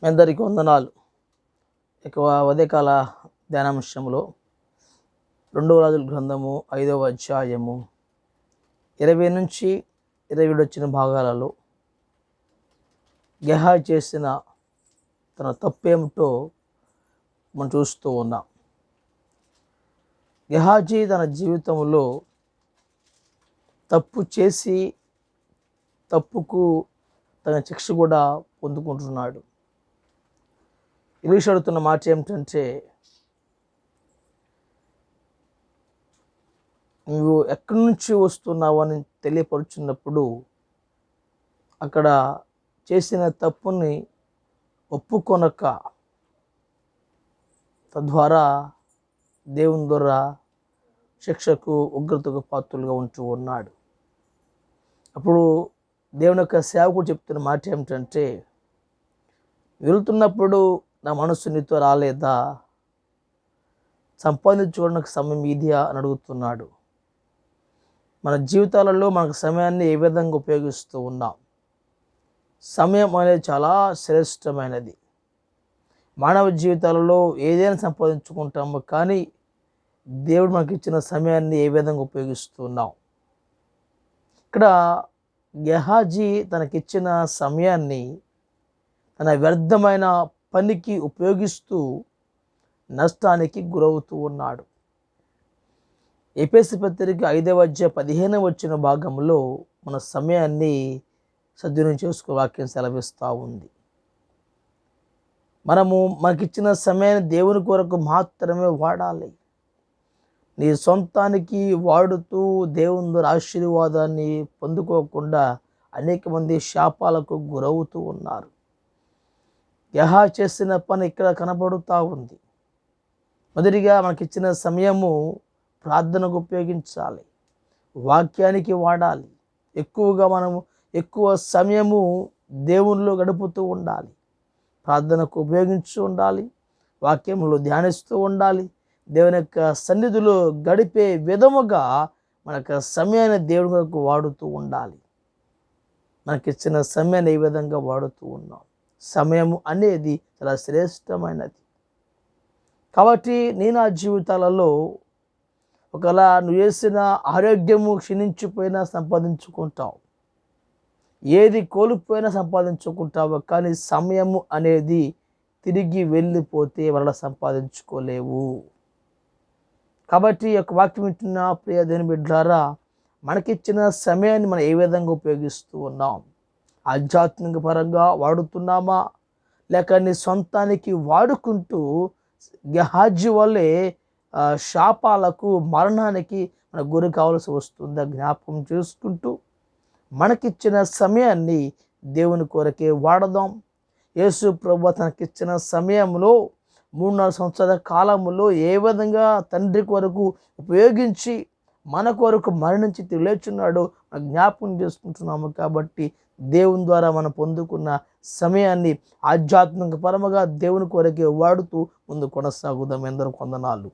మీ అందరికీ వందనాలు. ఎక్కువ ఉదయకాల ధ్యానాంశంలో 2 రాజుల గ్రంథము 5వ అధ్యాయము 20 నుంచి 27 వచ్చిన భాగాలలో గెహాజీ చేసిన తన తప్పేమిటో మనం చూస్తూ ఉన్నాం. గెహాజీ తన జీవితంలో తప్పు చేసి తప్పుకు తన శిక్ష కూడా పొందుకుంటున్నాడు. ఇంగ్లీష్ అడుగుతున్న మాట ఏమిటంటే, నువ్వు ఎక్కడి నుంచి వస్తున్నావు అని తెలియపరుచున్నప్పుడు అక్కడ చేసిన తప్పుని ఒప్పుకొనక తద్వారా దేవుని ద్వారా శిక్షకు ఉగ్రతకు పాత్రులుగా ఉంటూ ఉన్నాడు. అప్పుడు దేవుని యొక్క సేవకుడు చెప్తున్న మాట ఏమిటంటే, వెళ్తున్నప్పుడు నా మనసు నీతో రాలేదా, సంపాదించుకోవడానికి సమయం ఇదియా అని అడుగుతున్నాడు. మన జీవితాలలో మనకు సమయాన్ని ఏ విధంగా ఉపయోగిస్తూ ఉన్నాం? సమయం అనేది చాలా శ్రేష్టమైనది. మానవ జీవితాలలో ఏదైనా సంపాదించుకుంటాము, కానీ దేవుడు మనకి ఇచ్చిన సమయాన్ని ఏ విధంగా ఉపయోగిస్తున్నాం? ఇక్కడ గెహాజీ తనకిచ్చిన సమయాన్ని తన వ్యర్థమైన పనికి ఉపయోగిస్తూ నష్టానికి గురవుతూ ఉన్నాడు. ఎఫెసీ పత్రిక 5వ అధ్యాయం 15 వచ్చిన భాగంలో మన సమయాన్ని సద్వినియోగం చేసుకో వాక్యం సెలవిస్తూ ఉంది. మనకిచ్చిన సమయాన్ని దేవుని కొరకు మాత్రమే వాడాలి. నీ సొంతానికి వాడుతూ దేవుని ద్వారా ఆశీర్వాదాన్ని పొందుకోకుండా అనేక మంది శాపాలకు గురవుతూ ఉన్నారు. గెహాజీ చేసిన పని ఇక్కడ కనబడుతూ ఉంది. మొదటిగా మనకిచ్చిన సమయము ప్రార్థనకు ఉపయోగించాలి, వాక్యానికి వాడాలి. ఎక్కువ సమయము దేవునిలో గడుపుతూ ఉండాలి, ప్రార్థనకు ఉపయోగించు ఉండాలి, వాక్యంలో ధ్యానిస్తూ ఉండాలి. దేవుని యొక్క సన్నిధిలో గడిపే విధముగా మన యొక్క సమయాన్ని దేవుని కొరకు వాడుతూ ఉండాలి. మనకిచ్చిన సమయాన్ని ఏ విధంగా వాడుతూ ఉన్నాం? సమయము అనేది చాలా శ్రేష్టమైనది. కాబట్టి నేను ఆ జీవితాలలో ఒకవేళ నువ్వు చేసిన ఆరోగ్యము క్షీణించిపోయినా సంపాదించుకుంటావు, ఏది కోల్పోయినా సంపాదించుకుంటావు, కానీ సమయము అనేది తిరిగి వెళ్ళిపోతే మరలా సంపాదించుకోలేవు. కాబట్టి ఈ యొక్క వాక్యం వింటున్న ప్రియ దేవుని బిడ్డలారా, మనకిచ్చిన సమయాన్ని మనం ఏ విధంగా ఉపయోగిస్తూ ఉన్నాం? ఆధ్యాత్మిక పరంగా వాడుతున్నామా, లేక నీ సొంతానికి వాడుకుంటూ గెహాజీ వల్లే శాపాలకు మరణానికి మన గురి కావాల్సి వస్తుందా జ్ఞాపకం చేసుకుంటూ మనకిచ్చిన సమయాన్ని దేవుని కొరకే వాడదాం. యేసు ప్రభువు తనకిచ్చిన సమయంలో 3-4 సంవత్సరాల కాలంలో ఏ విధంగా తండ్రి కొరకు ఉపయోగించి మన కొరకు మరణించి లేచున్నాడో జ్ఞాపకం చేసుకుంటున్నాము. కాబట్టి దేవుని ద్వారా మనం పొందుకున్న సమయాన్ని ఆధ్యాత్మిక పరముగా దేవుని కొరకే వాడుతూ ముందు కొనసాగుదాం. ఎందరో వందనాలు.